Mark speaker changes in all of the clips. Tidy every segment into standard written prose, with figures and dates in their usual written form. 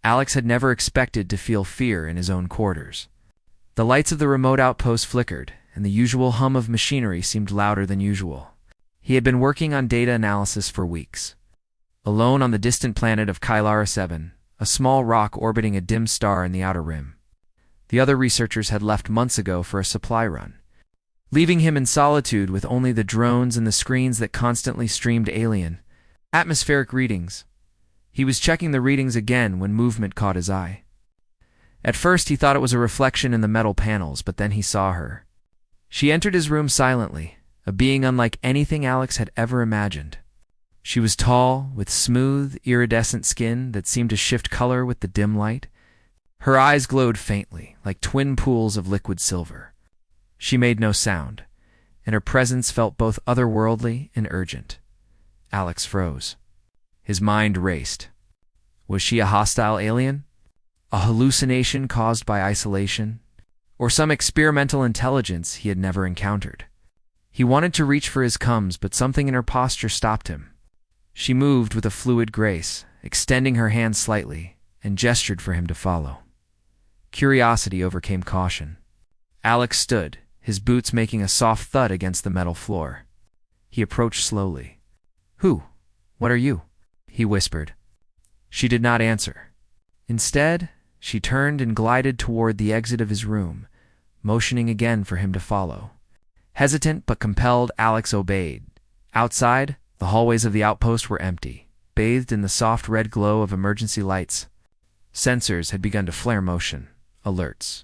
Speaker 1: Alex had never expected to feel fear in his own quarters. The lights of the remote outpost flickered, and the usual hum of machinery seemed louder than usual. He had been working on data analysis for weeks. Alone on the distant planet of Kylara 7, a small rock orbiting a dim star in the outer rim. The other researchers had left months ago for a supply run, leaving him in solitude with only the drones and the screens that constantly streamed alien, atmospheric readings. He was checking the readings again when movement caught his eye. At first he thought it was a reflection in the metal panels, but then he saw her. She entered his room silently, a being unlike anything Alex had ever imagined. She was tall, with smooth, iridescent skin that seemed to shift color with the dim light. Her eyes glowed faintly, like twin pools of liquid silver. She made no sound, and her presence felt both otherworldly and urgent. Alex froze. His mind raced. Was she a hostile alien? A hallucination caused by isolation? Or some experimental intelligence he had never encountered? He wanted to reach for his cums, but something in her posture stopped him. She moved with a fluid grace, extending her hand slightly, and gestured for him to follow. Curiosity overcame caution. Alex stood, his boots making a soft thud against the metal floor. He approached slowly. "Who? What are you?" he whispered. She did not answer. Instead, she turned and glided toward the exit of his room, motioning again for him to follow. Hesitant but compelled, Alex obeyed. Outside, the hallways of the outpost were empty, bathed in the soft red glow of emergency lights. Sensors had begun to flare motion, alerts.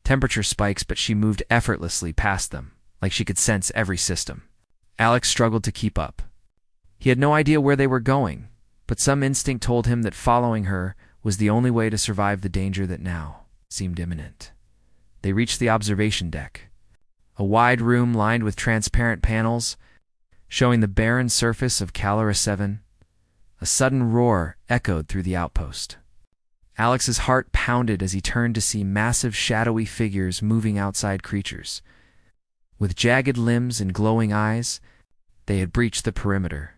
Speaker 1: Temperature spikes, but she moved effortlessly past them, like she could sense every system. Alex struggled to keep up. He had no idea where they were going, but some instinct told him that following her was the only way to survive the danger that now seemed imminent. They reached the observation deck, a wide room lined with transparent panels, showing the barren surface of Kylara 7. A sudden roar echoed through the outpost. Alex's heart pounded as he turned to see massive shadowy figures moving outside creatures. With jagged limbs and glowing eyes, they had breached the perimeter.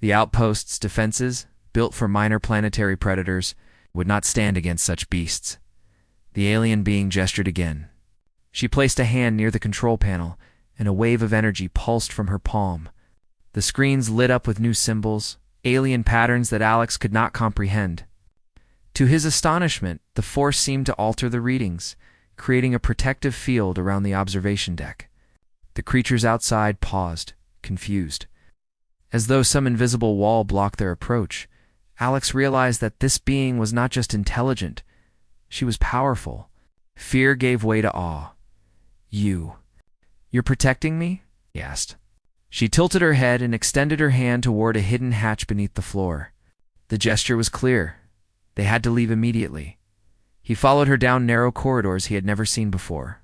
Speaker 1: The outpost's defenses, built for minor planetary predators, would not stand against such beasts. The alien being gestured again. She placed a hand near the control panel, and a wave of energy pulsed from her palm. The screens lit up with new symbols, alien patterns that Alex could not comprehend. To his astonishment, the force seemed to alter the readings, creating a protective field around the observation deck. The creatures outside paused, confused. As though some invisible wall blocked their approach, Alex realized that this being was not just intelligent, she was powerful. Fear gave way to awe. You're protecting me?" he asked. She tilted her head and extended her hand toward a hidden hatch beneath the floor. The gesture was clear. They had to leave immediately. He followed her down narrow corridors he had never seen before.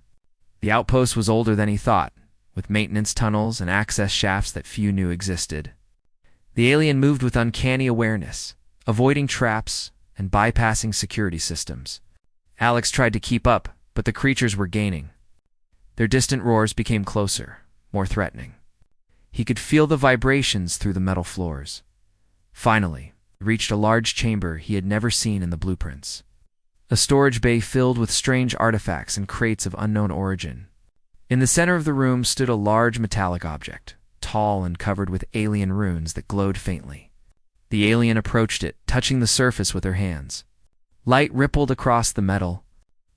Speaker 1: The outpost was older than he thought, with maintenance tunnels and access shafts that few knew existed. The alien moved with uncanny awareness, avoiding traps and bypassing security systems. Alex tried to keep up, but the creatures were gaining. Their distant roars became closer, more threatening. He could feel the vibrations through the metal floors. Finally, he reached a large chamber he had never seen in the blueprints. A storage bay filled with strange artifacts and crates of unknown origin. In the center of the room stood a large metallic object, tall and covered with alien runes that glowed faintly. The alien approached it, touching the surface with her hands. Light rippled across the metal,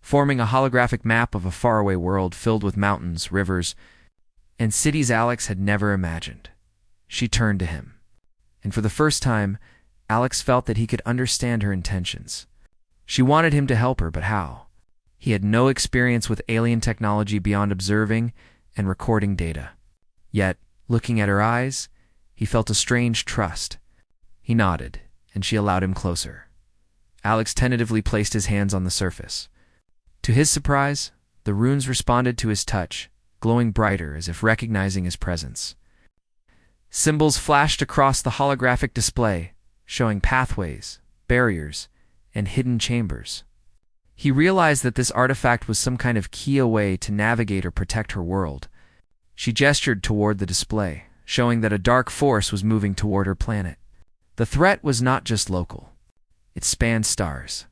Speaker 1: forming a holographic map of a faraway world filled with mountains, rivers, and cities Alex had never imagined. She turned to him, and for the first time, Alex felt that he could understand her intentions. She wanted him to help her, but how? He had no experience with alien technology beyond observing and recording data. Yet, looking at her eyes, he felt a strange trust. He nodded, and she allowed him closer. Alex tentatively placed his hands on the surface. To his surprise, the runes responded to his touch, glowing brighter as if recognizing his presence. Symbols flashed across the holographic display, showing pathways, barriers, and hidden chambers. He realized that this artifact was some kind of key way to navigate or protect her world. She gestured toward the display, showing that a dark force was moving toward her planet. The threat was not just local. It spanned stars.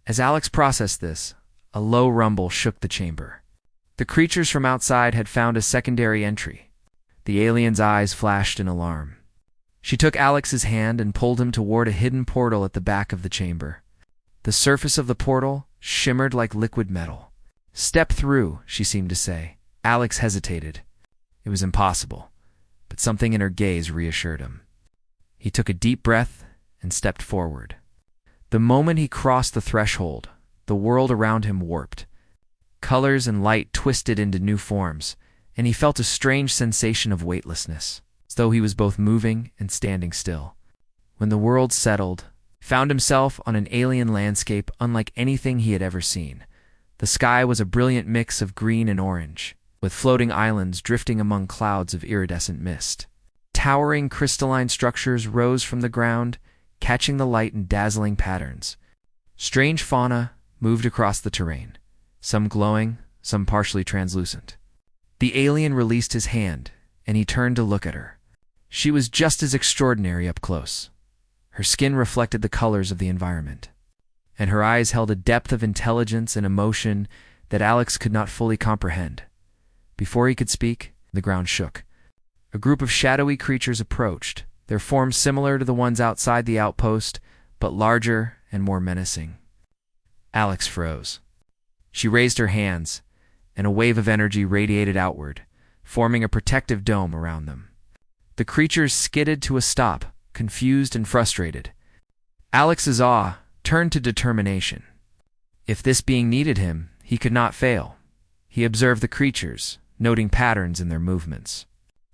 Speaker 1: As Alex processed this, a low rumble shook the chamber. The creatures from outside had found a secondary entry. The alien's eyes flashed in alarm. She took Alex's hand and pulled him toward a hidden portal at the back of the chamber. The surface of the portal shimmered like liquid metal. "Step through," she seemed to say. Alex hesitated. It was impossible, but something in her gaze reassured him. He took a deep breath and stepped forward. The moment he crossed the threshold, the world around him warped. Colors and light twisted into new forms, and he felt a strange sensation of weightlessness, as though he was both moving and standing still. When the world settled, he found himself on an alien landscape unlike anything he had ever seen. The sky was a brilliant mix of green and orange, with floating islands drifting among clouds of iridescent mist. Towering crystalline structures rose from the ground, catching the light in dazzling patterns. Strange fauna moved across the terrain, some glowing, some partially translucent. The alien released his hand, and he turned to look at her. She was just as extraordinary up close. Her skin reflected the colors of the environment, and her eyes held a depth of intelligence and emotion that Alex could not fully comprehend. Before he could speak, the ground shook. A group of shadowy creatures approached, their forms similar to the ones outside the outpost, but larger and more menacing. Alex froze. She raised her hands, and a wave of energy radiated outward, forming a protective dome around them. The creatures skidded to a stop, confused and frustrated. Alex's awe turned to determination. If this being needed him, he could not fail. He observed the creatures, noting patterns in their movements.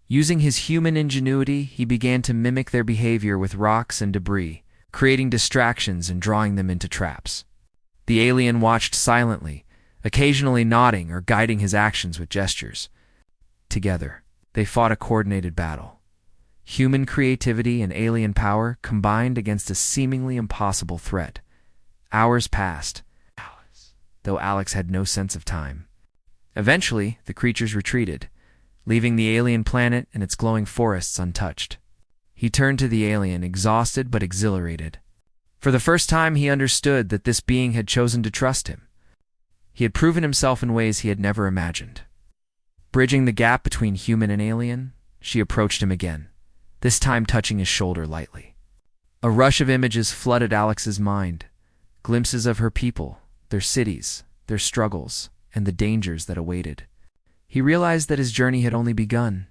Speaker 1: Using his human ingenuity, he began to mimic their behavior with rocks and debris, creating distractions and drawing them into traps. The alien watched silently, occasionally nodding or guiding his actions with gestures. Together, they fought a coordinated battle. Human creativity and alien power combined against a seemingly impossible threat. Hours passed, though Alex had no sense of time. Eventually, the creatures retreated, leaving the alien planet and its glowing forests untouched. He turned to the alien, exhausted but exhilarated. For the first time, he understood that this being had chosen to trust him. He had proven himself in ways he had never imagined. Bridging the gap between human and alien, she approached him again, this time touching his shoulder lightly. A rush of images flooded Alex's mind, glimpses of her people, their cities, their struggles, and the dangers that awaited. He realized that his journey had only begun.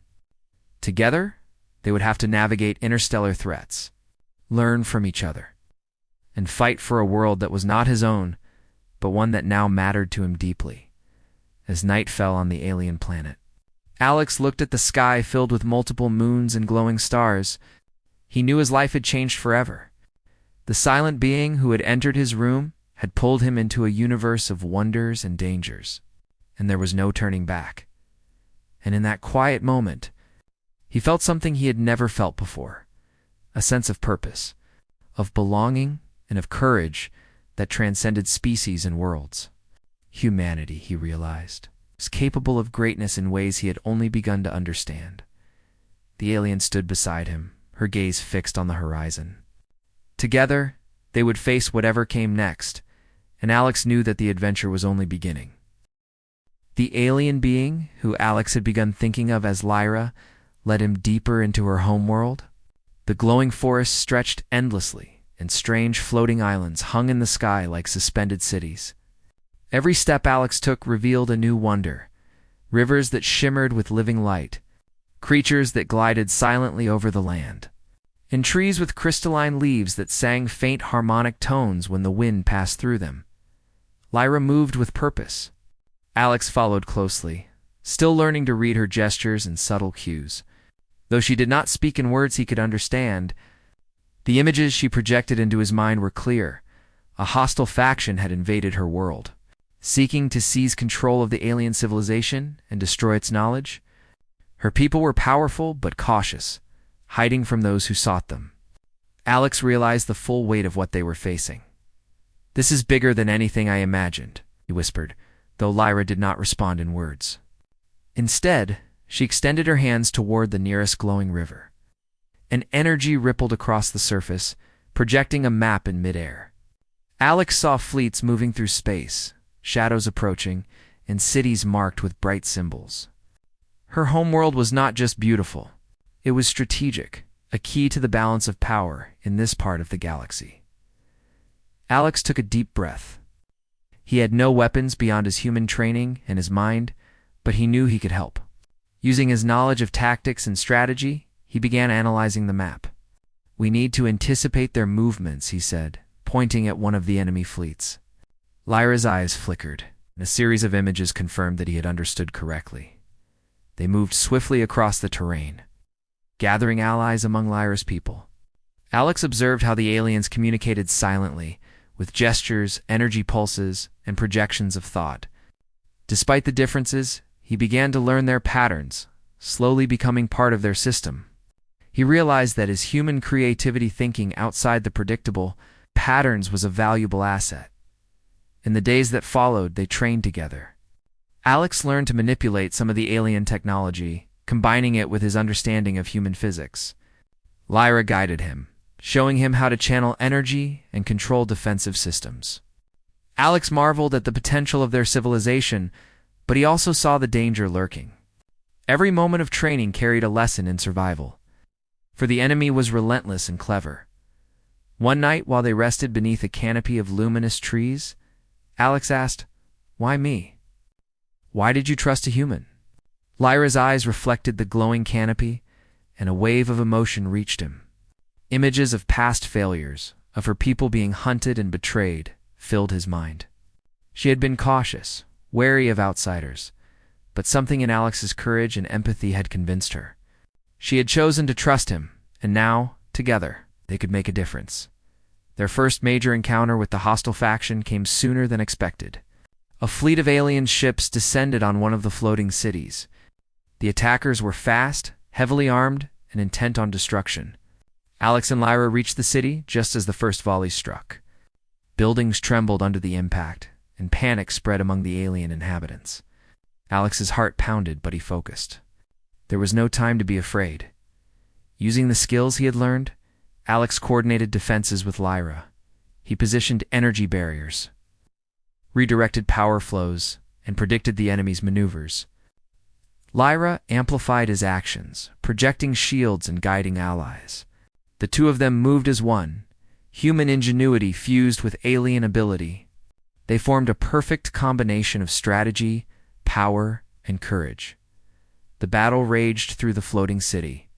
Speaker 1: Together, they would have to navigate interstellar threats, learn from each other, and fight for a world that was not his own, but one that now mattered to him deeply. As night fell on the alien planet, Alex looked at the sky filled with multiple moons and glowing stars. He knew his life had changed forever. The silent being who had entered his room had pulled him into a universe of wonders and dangers, and there was no turning back. And in that quiet moment, he felt something he had never felt before, a sense of purpose, of belonging, and of courage that transcended species and worlds. Humanity, he realized, was capable of greatness in ways he had only begun to understand. The alien stood beside him, her gaze fixed on the horizon. Together, they would face whatever came next, and Alex knew that the adventure was only beginning. The alien being, who Alex had begun thinking of as Lyra, led him deeper into her homeworld. The glowing forest stretched endlessly, and strange floating islands hung in the sky like suspended cities. Every step Alex took revealed a new wonder: rivers that shimmered with living light, creatures that glided silently over the land, and trees with crystalline leaves that sang faint harmonic tones when the wind passed through them. Lyra moved with purpose. Alex followed closely, still learning to read her gestures and subtle cues. Though she did not speak in words he could understand, the images she projected into his mind were clear. A hostile faction had invaded her world, seeking to seize control of the alien civilization and destroy its knowledge. Her people were powerful but cautious, hiding from those who sought them. Alex realized the full weight of what they were facing. "This is bigger than anything I imagined," he whispered, though Lyra did not respond in words. Instead, she extended her hands toward the nearest glowing river. An energy rippled across the surface, projecting a map in midair. Alex saw fleets moving through space, shadows approaching, and cities marked with bright symbols. Her homeworld was not just beautiful, it was strategic, a key to the balance of power in this part of the galaxy. Alex took a deep breath. He had no weapons beyond his human training and his mind, but he knew he could help. Using his knowledge of tactics and strategy, he began analyzing the map. "We need to anticipate their movements," he said, pointing at one of the enemy fleets. Lyra's eyes flickered, and a series of images confirmed that he had understood correctly. They moved swiftly across the terrain, gathering allies among Lyra's people. Alex observed how the aliens communicated silently, with gestures, energy pulses, and projections of thought. Despite the differences, he began to learn their patterns, slowly becoming part of their system. He realized that his human creativity thinking outside the predictable patterns was a valuable asset. In the days that followed, they trained together. Alex learned to manipulate some of the alien technology, combining it with his understanding of human physics. Lyra guided him, showing him how to channel energy and control defensive systems. Alex marveled at the potential of their civilization, but he also saw the danger lurking. Every moment of training carried a lesson in survival, for the enemy was relentless and clever. One night, while they rested beneath a canopy of luminous trees, Alex asked, "Why me? Why did you trust a human?" Lyra's eyes reflected the glowing canopy, and a wave of emotion reached him. Images of past failures, of her people being hunted and betrayed, filled his mind. She had been cautious, wary of outsiders, but something in Alex's courage and empathy had convinced her. She had chosen to trust him, and now, together, they could make a difference. Their first major encounter with the hostile faction came sooner than expected. A fleet of alien ships descended on one of the floating cities. The attackers were fast, heavily armed, and intent on destruction. Alex and Lyra reached the city just as the first volley struck. Buildings trembled under the impact, and panic spread among the alien inhabitants. Alex's heart pounded, but he focused. There was no time to be afraid. Using the skills he had learned, Alex coordinated defenses with Lyra. He positioned energy barriers, redirected power flows, and predicted the enemy's maneuvers. Lyra amplified his actions, projecting shields and guiding allies. The two of them moved as one, human ingenuity fused with alien ability. They formed a perfect combination of strategy, power, and courage. The battle raged through the floating city.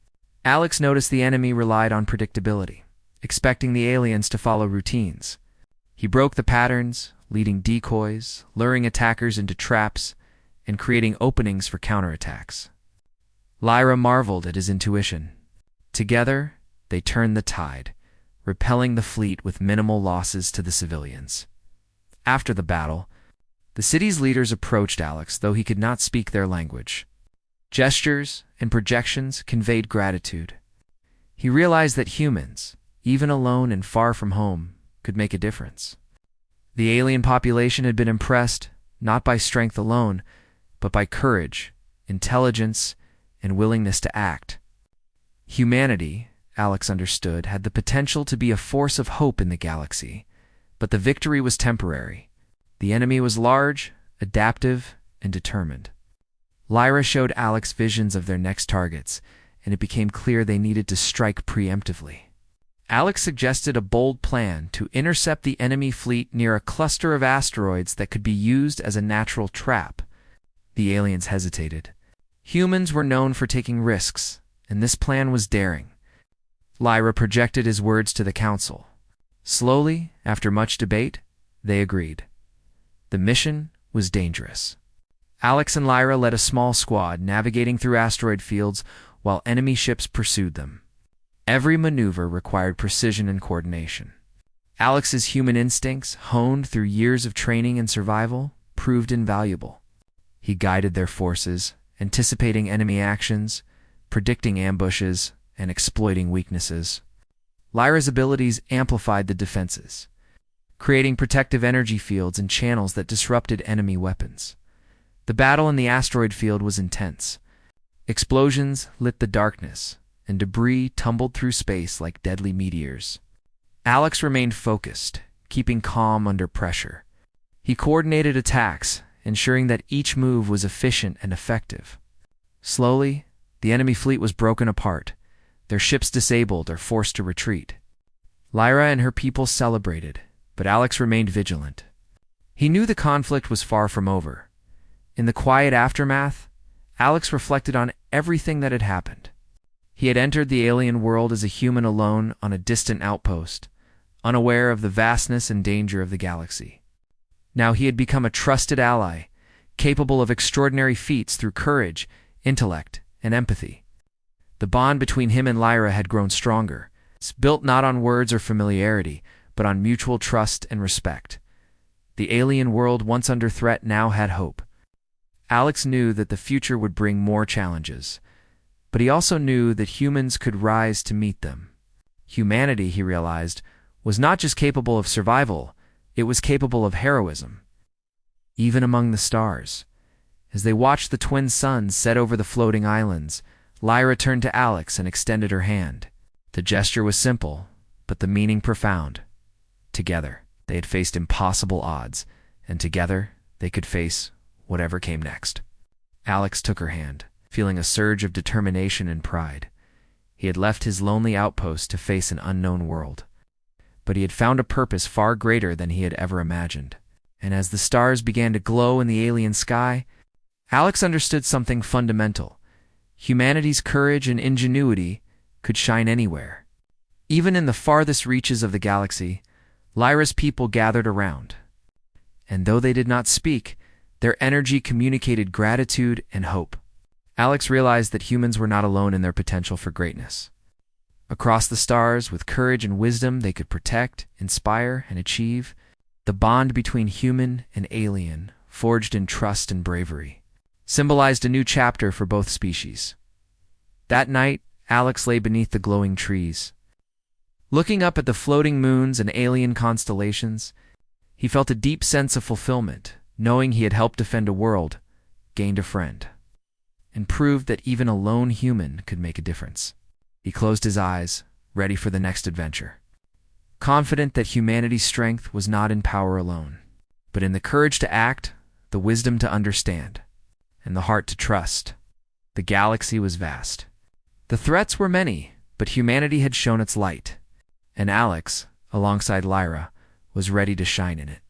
Speaker 1: Alex noticed the enemy relied on predictability, expecting the aliens to follow routines. He broke the patterns, leading decoys, luring attackers into traps, and creating openings for counterattacks. Lyra marveled at his intuition. Together, they turned the tide, repelling the fleet with minimal losses to the civilians. After the battle, the city's leaders approached Alex, though he could not speak their language. Gestures and projections conveyed gratitude. He realized that humans, even alone and far from home, could make a difference. The alien population had been impressed, not by strength alone, but by courage, intelligence, and willingness to act. Humanity, Alex understood, had the potential to be a force of hope in the galaxy, but the victory was temporary. The enemy was large, adaptive, and determined. Lyra showed Alex visions of their next targets, and it became clear they needed to strike preemptively. Alex suggested a bold plan to intercept the enemy fleet near a cluster of asteroids that could be used as a natural trap. The aliens hesitated. Humans were known for taking risks, and this plan was daring. Lyra projected his words to the council. Slowly, after much debate, they agreed. The mission was dangerous. Alex and Lyra led a small squad, navigating through asteroid fields while enemy ships pursued them. Every maneuver required precision and coordination. Alex's human instincts, honed through years of training and survival, proved invaluable. He guided their forces, anticipating enemy actions, predicting ambushes, and exploiting weaknesses. Lyra's abilities amplified the defenses, creating protective energy fields and channels that disrupted enemy weapons. The battle in the asteroid field was intense. Explosions lit the darkness, and debris tumbled through space like deadly meteors. Alex remained focused, keeping calm under pressure. He coordinated attacks, ensuring that each move was efficient and effective. Slowly, the enemy fleet was broken apart, their ships disabled or forced to retreat. Lyra and her people celebrated, but Alex remained vigilant. He knew the conflict was far from over. In the quiet aftermath, Alex reflected on everything that had happened. He had entered the alien world as a human alone on a distant outpost, unaware of the vastness and danger of the galaxy. Now he had become a trusted ally, capable of extraordinary feats through courage, intellect, and empathy. The bond between him and Lyra had grown stronger, built not on words or familiarity, but on mutual trust and respect. The alien world, once under threat, now had hope. Alex knew that the future would bring more challenges, but he also knew that humans could rise to meet them. Humanity, he realized, was not just capable of survival, it was capable of heroism. Even among the stars. As they watched the twin suns set over the floating islands, Lyra turned to Alex and extended her hand. The gesture was simple, but the meaning profound. Together, they had faced impossible odds, and together, they could face whatever came next. Alex took her hand, feeling a surge of determination and pride. He had left his lonely outpost to face an unknown world. But he had found a purpose far greater than he had ever imagined. And as the stars began to glow in the alien sky, Alex understood something fundamental. Humanity's courage and ingenuity could shine anywhere. Even in the farthest reaches of the galaxy, Lyra's people gathered around. And though they did not speak, their energy communicated gratitude and hope. Alex realized that humans were not alone in their potential for greatness. Across the stars, with courage and wisdom they could protect, inspire, and achieve, the bond between human and alien, forged in trust and bravery, symbolized a new chapter for both species. That night, Alex lay beneath the glowing trees. Looking up at the floating moons and alien constellations, he felt a deep sense of fulfillment, knowing he had helped defend a world, gained a friend, and proved that even a lone human could make a difference. He closed his eyes, ready for the next adventure, confident that humanity's strength was not in power alone, but in the courage to act, the wisdom to understand, and the heart to trust. The galaxy was vast. The threats were many, but humanity had shown its light, and Alex, alongside Lyra, was ready to shine in it.